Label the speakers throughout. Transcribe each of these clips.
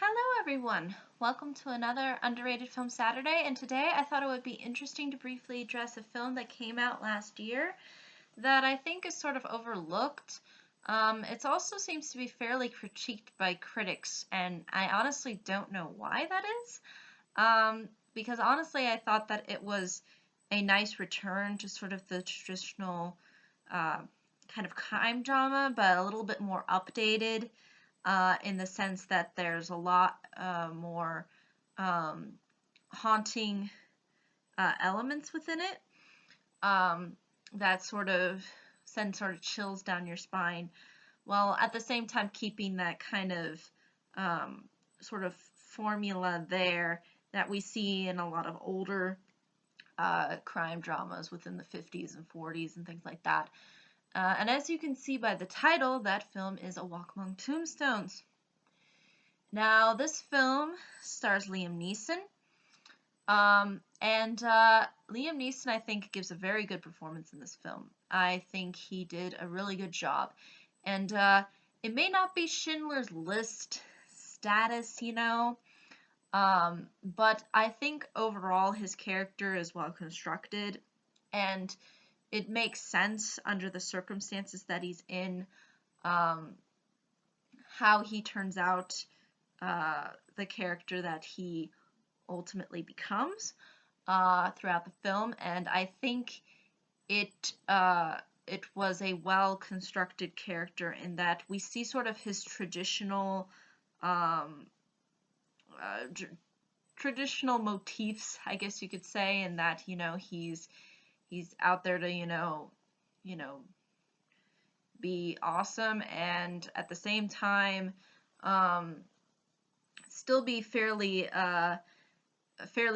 Speaker 1: Hello, everyone. Welcome to another Underrated Film Saturday. And today I thought it would be interesting to briefly address a film that came out last year that I think is sort of overlooked. It also seems to be fairly critiqued by critics, and I honestly don't know why that is. Because honestly, I thought that it was a nice return to sort of the traditional uh, kind of crime drama, but a little bit more updated in the sense that there's a lot more um, haunting elements within it that sort of send sort of chills down your spine, while at the same time keeping that kind of sort of formula there that we see in a lot of older crime dramas within the 50s and 40s and things like that. And as you can see by the title, that film is A Walk Among Tombstones. Now, this film stars Liam Neeson, and Liam Neeson, I think, gives a very good performance in this film. I think he did a really good job, and it may not be Schindler's List status, but I think overall his character is well constructed, and it makes sense under the circumstances that he's in, um, how he turns out the character that he ultimately becomes throughout the film, and I think it was a well constructed character in that we see sort of his traditional um, traditional motifs, I guess you could say, in that he's out there to you know be awesome, and at the same time um, still be fairly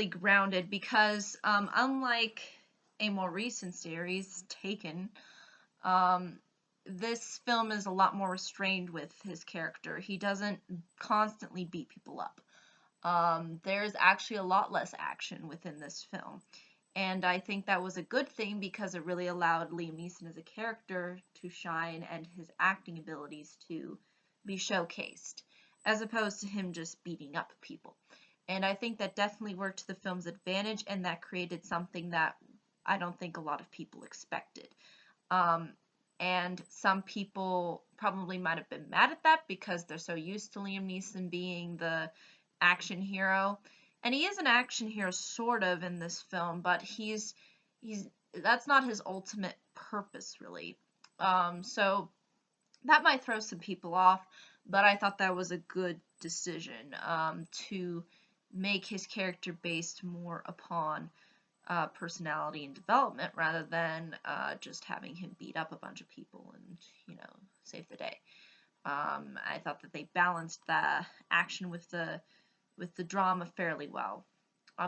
Speaker 1: grounded because unlike a more recent series, Taken, um, this film is a lot more restrained with his character. He doesn't constantly beat people up. There's actually a lot less action within this film. And I think that was a good thing because it really allowed Liam Neeson as a character to shine and his acting abilities to be showcased, as opposed to him just beating up people. And I think that definitely worked to the film's advantage, and that created something that I don't think a lot of people expected. Um, and some people probably might have been mad at that because they're so used to Liam Neeson being the action hero. And he is an action hero sort of in this film, but he's that's not his ultimate purpose really. So that might throw some people off, but I thought that was a good decision to make his character based more upon personality and development rather than just having him beat up a bunch of people and save the day. I thought that they balanced the action with the drama fairly well,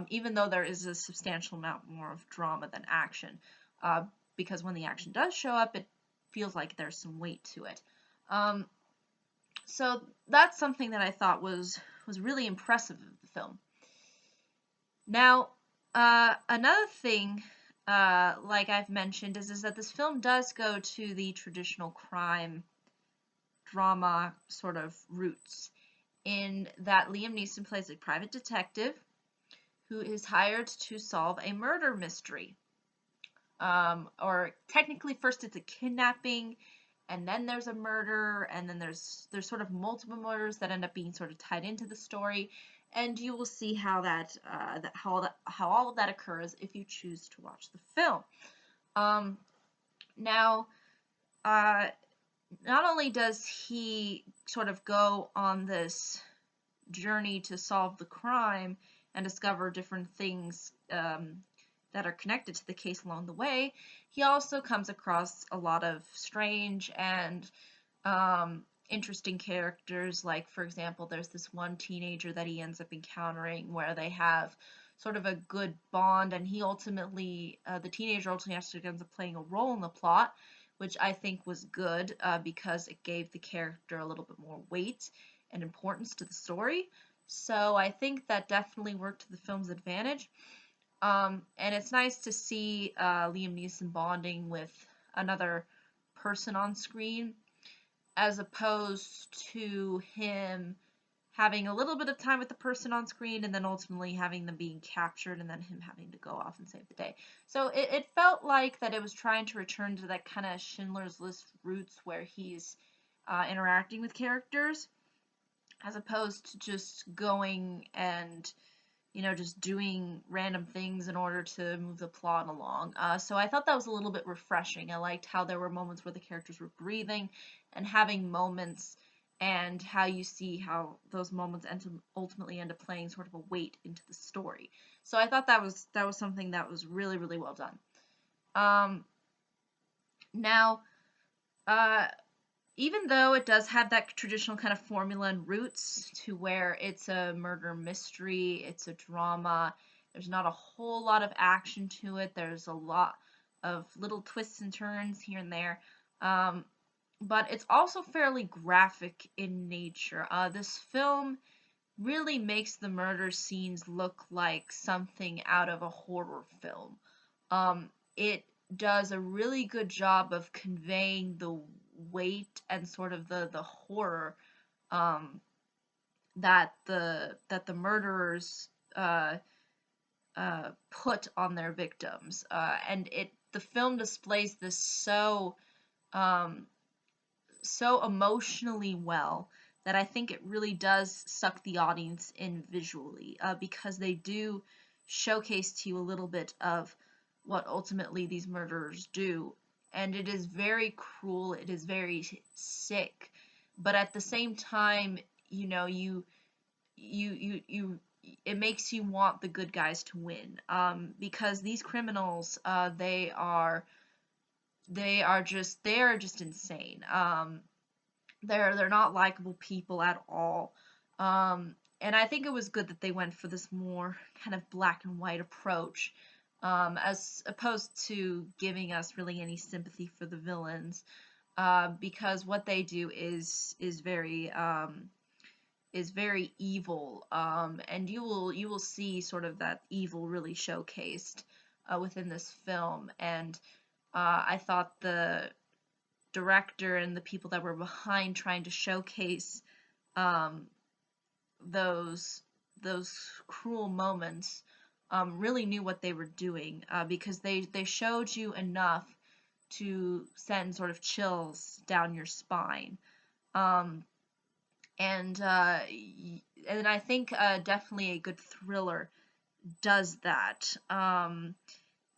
Speaker 1: even though there is a substantial amount more of drama than action, because when the action does show up, it feels like there's some weight to it. Um, so that's something that I thought was really impressive of the film. Now, another thing, like I've mentioned, is that this film does go to the traditional crime drama sort of roots, in that Liam Neeson plays a private detective who is hired to solve a murder mystery. Or technically, first it's a kidnapping, and then there's a murder, and then there's sort of multiple murders that end up being sort of tied into the story, and you will see how how all of that occurs if you choose to watch the film. Now, not only does he sort of go on this journey to solve the crime and discover different things that are connected to the case along the way, he also comes across a lot of strange and interesting characters. Like, for example, there's this one teenager that he ends up encountering where they have sort of a good bond, and the teenager ultimately actually ends up playing a role in the plot, which I think was good because it gave the character a little bit more weight and importance to the story. So I think that definitely worked to the film's advantage. And it's nice to see Liam Neeson bonding with another person on screen, as opposed to him having a little bit of time with the person on screen and then ultimately having them being captured and then him having to go off and save the day. So it felt like that it was trying to return to that kind of Schindler's List roots where he's interacting with characters as opposed to just going and just doing random things in order to move the plot along. So I thought that was a little bit refreshing. I liked how there were moments where the characters were breathing and having moments, and how you see how those moments ultimately end up playing sort of a weight into the story. So I thought that was something that was really, really well done. Now, uh, even though it does have that traditional kind of formula and roots to where it's a murder mystery, it's a drama, there's not a whole lot of action to it, there's a lot of little twists and turns here and there, but it's also fairly graphic in nature. This film really makes the murder scenes look like something out of a horror film. It does a really good job of conveying the weight and sort of the horror um, that the murderers put on their victims, and the film displays this um, so emotionally well that I think it really does suck the audience in visually, because they do showcase to you a little bit of what ultimately these murderers do. And it is very cruel, it is very sick, but at the same time, it makes you want the good guys to win, because these criminals, they are just insane. They're not likable people at all. And I think it was good that they went for this more kind of black and white approach, as opposed to giving us really any sympathy for the villains, because what they do is very evil, and you will see sort of that evil really showcased within this film. And I thought the director and the people that were behind trying to showcase um, those cruel moments really knew what they were doing, because they showed you enough to send sort of chills down your spine. Um, and I think definitely a good thriller does that.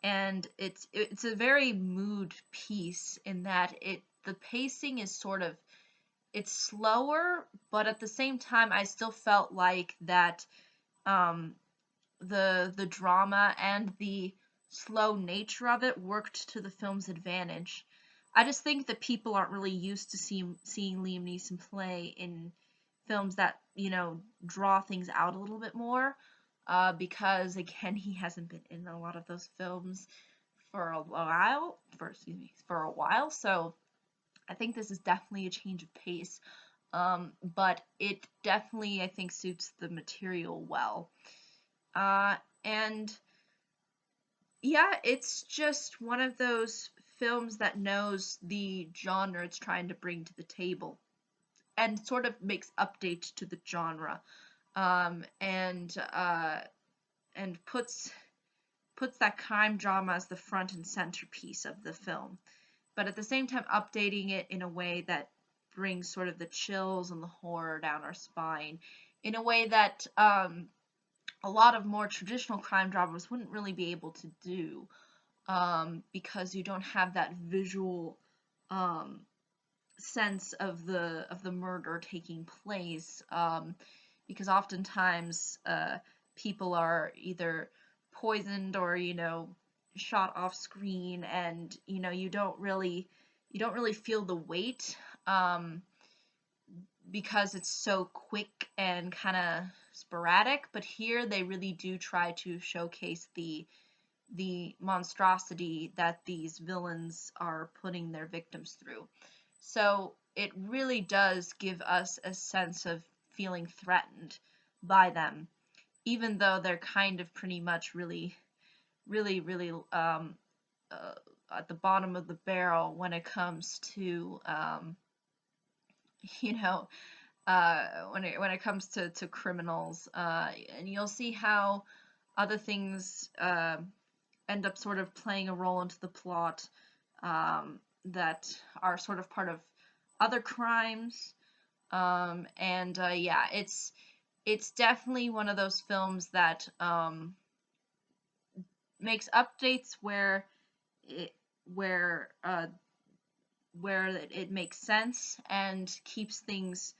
Speaker 1: And it's a very mood piece in that the pacing is sort of, it's slower, but at the same time I still felt like that um, the drama and the slow nature of it worked to the film's advantage. I just think that people aren't really used to seeing Liam Neeson play in films that draw things out a little bit more, because again he hasn't been in a lot of those films for a while. So I think this is definitely a change of pace, but it definitely, I think, suits the material well. Uh, and yeah, it's just one of those films that knows the genre it's trying to bring to the table and sort of makes updates to the genre, and puts that crime drama as the front and centerpiece of the film, but at the same time updating it in a way that brings sort of the chills and the horror down our spine in a way that a lot of more traditional crime dramas wouldn't really be able to do, because you don't have that visual um, sense of the murder taking place, because oftentimes people are either poisoned or shot off screen, and you don't really feel the weight, because it's so quick and kind of sporadic. But here they really do try to showcase the monstrosity that these villains are putting their victims through. So it really does give us a sense of feeling threatened by them, even though they're kind of pretty much really, really, really uh, at the bottom of the barrel when it comes to you know when it comes to criminals, and you'll see how other things end up sort of playing a role into the plot, that are sort of part of other crimes. And yeah, it's definitely one of those films that makes updates it where uh, where it makes sense and keeps things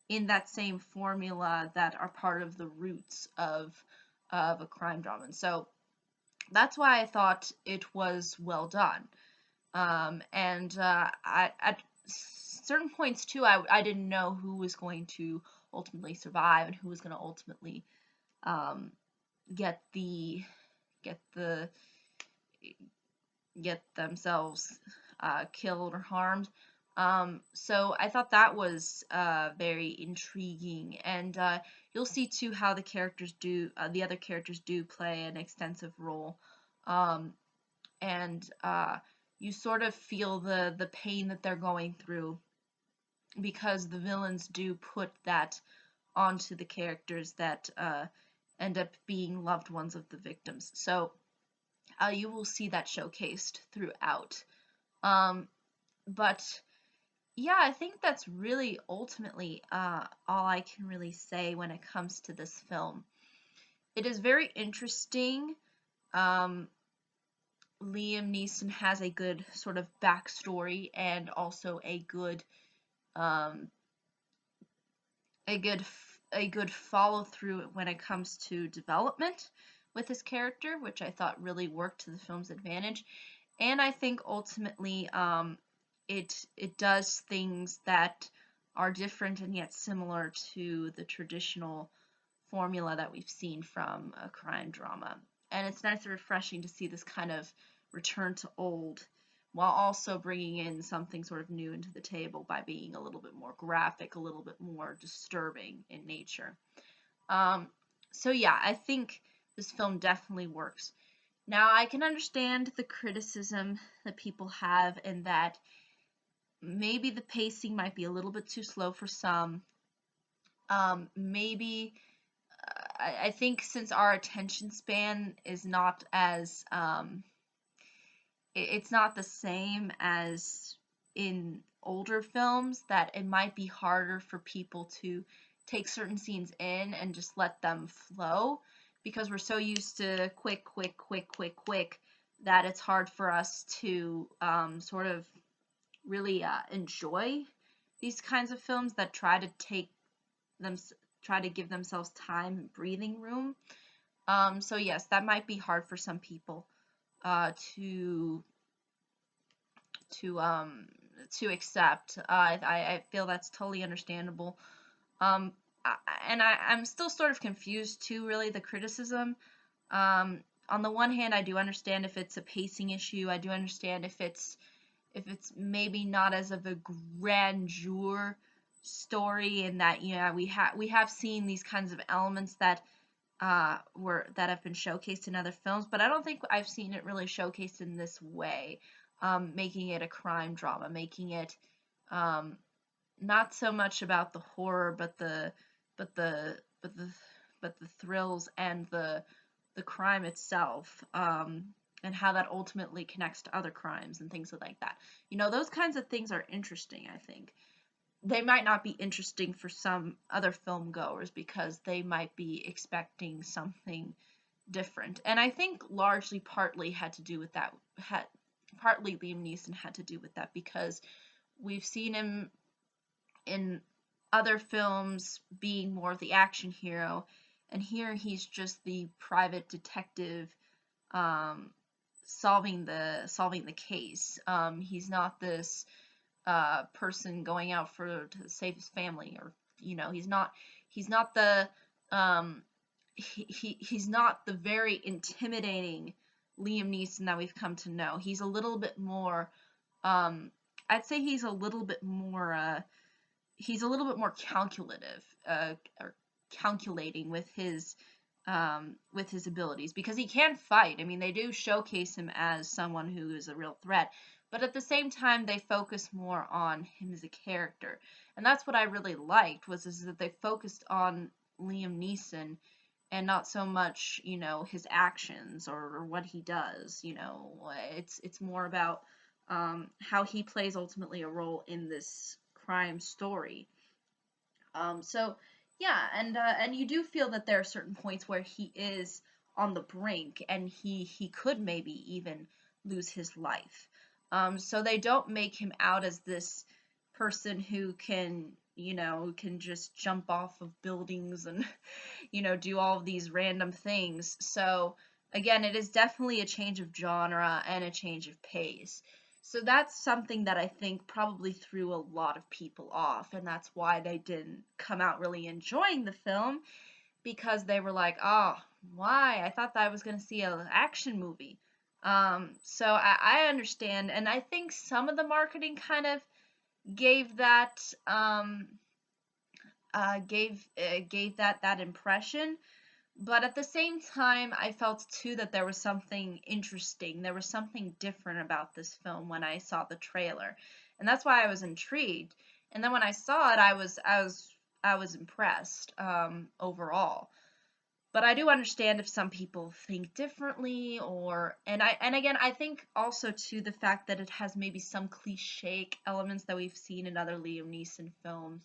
Speaker 1: in that same formula that are part of the roots of a crime drama. And so that's why I thought it was well done. And at certain points too, I didn't know who was going to ultimately survive and who was going to ultimately um, get get the get themselves killed or harmed. So I thought that was very intriguing, and you'll see too how the other characters do play an extensive role, um, and you sort of feel the pain that they're going through because the villains do put that onto the characters that end up being loved ones of the victims. So you will see that showcased throughout. Um, but yeah, I think that's really ultimately all I can really say when it comes to this film. It is very interesting. Um, Liam Neeson has a good sort of backstory and also um, a good follow through when it comes to development with his character, which I thought really worked to the film's advantage. And I think ultimately it does things that are different and yet similar to the traditional formula that we've seen from a crime drama. And it's nice and refreshing to see this kind of return to old while also bringing in something sort of new into the table by being a little bit more graphic, a little bit more disturbing in nature. Um, so yeah, I think this film definitely works. Now, I can understand the criticism that people have in that maybe the pacing might be a little bit too slow for some. Maybe I think since our attention span is not as it's not the same as in older films, that it might be harder for people to take certain scenes in and just let them flow because we're so used to quick, quick, quick, quick, quick that it's hard for us to sort of really enjoy these kinds of films that them try to give themselves time and breathing room. So yes, that might be hard for some people uh, to to um to accept. I feel that's totally understandable. Um, I'm still sort of confused too, really, the criticism. On the one hand, I do understand if it's a pacing issue. I do understand if it's maybe not as of a grandeur story, and that we have seen these kinds of elements that that have been showcased in other films, but I don't think I've seen it really showcased in this way, making it a crime drama, making it um, not so much about the horror, but the but the but the thrills and the crime itself, and how that ultimately connects to other crimes and things like that. Those kinds of things are interesting, I think. They might not be interesting for some other film goers because they might be expecting something different. And I think largely partly had to do with that. Partly Liam Neeson had to do with that because we've seen him in other films being more of the action hero, and here he's just the private detective um, solving the case. He's not this person going out to save his family, or he's not the um, he's not the very intimidating Liam Neeson that we've come to know. He's a little bit more um, I'd say he's a little bit more calculative, or calculating with his abilities, because he can fight. I mean, they do showcase him as someone who is a real threat, but at the same time they focus more on him as a character. And that's what I really liked, was is that they focused on Liam Neeson and not so much, his actions or what he does. It's more about how he plays ultimately a role in this crime story. So yeah, and you do feel that there are certain points where he is on the brink, and he could maybe even lose his life. So they don't make him out as this person who can just jump off of buildings and do all of these random things. So again, it is definitely a change of genre and a change of pace. So that's something that I think probably threw a lot of people off, and that's why they didn't come out really enjoying the film, because they were like, oh, why? I thought that I was going to see an action movie. So I understand, and I think some of the marketing kind of gave that that impression. But at the same time, I felt too that there was something interesting. There was something different about this film when I saw the trailer, and that's why I was intrigued. And then when I saw it, I was impressed overall. But I do understand if some people think differently, and again, I think also too the fact that it has maybe some cliche elements that we've seen in other Liam Neeson films.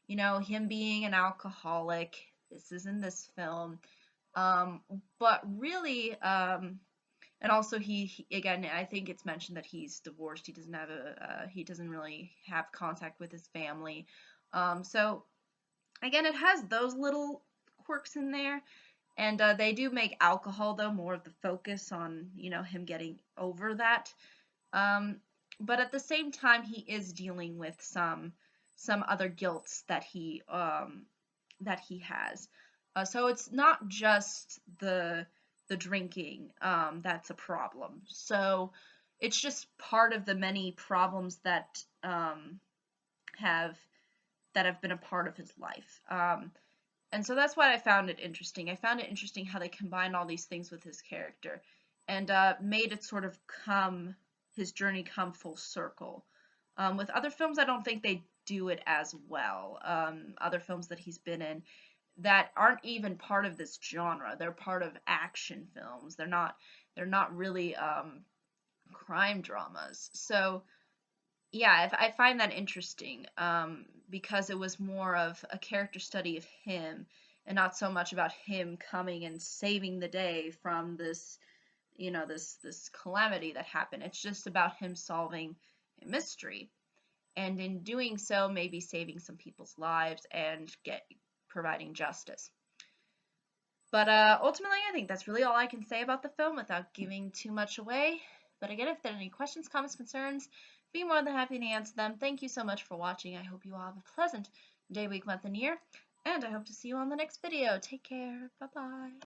Speaker 1: Him being an alcoholic. This is in this film. But really, and also he again, I think it's mentioned that he's divorced. He doesn't really have contact with his family. So again, it has those little quirks in there, and they do make alcohol though more of the focus on him getting over that. Um, but at the same time, he is dealing with some other guilts that he has. So it's not just the drinking that's a problem. So it's just part of the many problems have that have been a part of his life. And so that's why I found it interesting. I found it interesting how they combined all these things with his character, and made it sort of his journey come full circle. With other films, I don't think they do it as well. Other films that he's been in that aren't even part of this genre. They're part of action films. They're not really crime dramas. So yeah, I find that interesting, because it was more of a character study of him and not so much about him coming and saving the day from this calamity that happened. It's just about him solving a mystery, and in doing so, maybe saving some people's lives and providing justice. But ultimately, I think that's really all I can say about the film without giving too much away. But again, if there are any questions, comments, concerns, be more than happy to answer them. Thank you so much for watching. I hope you all have a pleasant day, week, month, and year, and I hope to see you on the next video. Take care. Bye-bye.